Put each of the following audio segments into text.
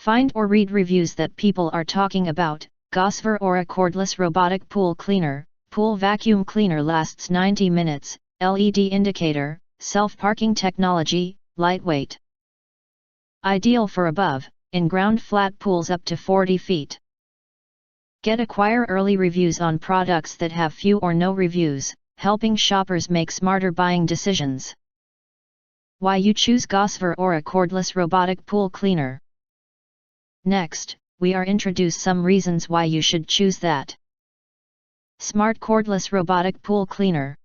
Find or read reviews that people are talking about. Gosvor or a cordless robotic pool cleaner. Pool vacuum cleaner lasts 90 minutes, LED indicator, self-parking technology, lightweight. Ideal for above, in-ground flat pools up to 40 feet. Acquire early reviews on products that have few or no reviews, helping shoppers make smarter buying decisions. Why you choose Gosvor or a cordless robotic pool cleaner. Next, we are introduce some reasons why you should choose that. Smart cordless robotic pool cleaner.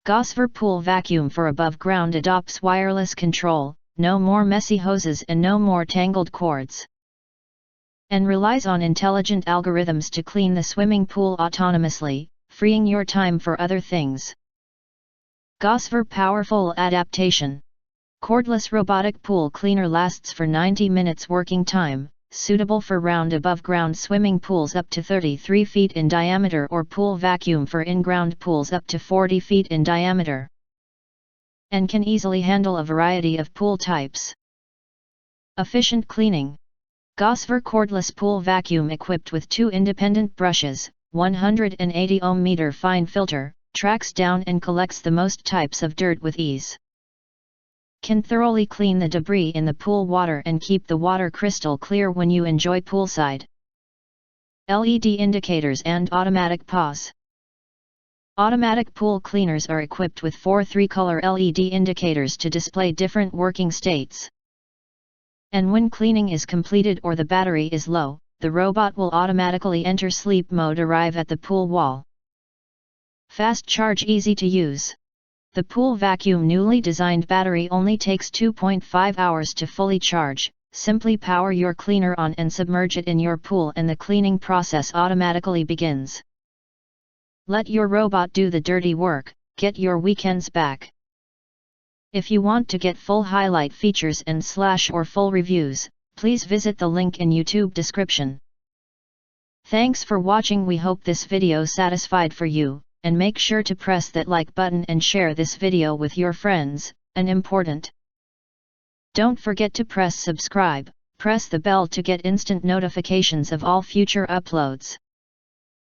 Gosvor pool vacuum for above ground adopts wireless control, no more messy hoses and no more tangled cords. And relies on intelligent algorithms to clean the swimming pool autonomously, freeing your time for other things. Gosvor powerful adaptation. Cordless robotic pool cleaner lasts for 90 minutes working time, suitable for round above ground swimming pools up to 33 feet in diameter or pool vacuum for in-ground pools up to 40 feet in diameter. And can easily handle a variety of pool types. Efficient cleaning. Gosvor cordless pool vacuum equipped with 2 independent brushes, 180 ohm fine filter, tracks down and collects the most types of dirt with ease. Can thoroughly clean the debris in the pool water and keep the water crystal clear when you enjoy poolside. LED indicators and automatic pause. Automatic pool cleaners are equipped with 4 3-color LED indicators to display different working states. And when cleaning is completed or the battery is low, the robot will automatically enter sleep mode arrive at the pool wall. Fast charge, easy to use. The pool vacuum newly designed battery only takes 2.5 hours to fully charge. Simply power your cleaner on and submerge it in your pool and the cleaning process automatically begins. Let your robot do the dirty work, get your weekends back. If you want to get full highlight features and / or full reviews, please visit the link in YouTube description. Thanks for watching. We hope this video satisfied for you, and make sure to press that like button and share this video with your friends, and important. Don't forget to press subscribe, press the bell to get instant notifications of all future uploads.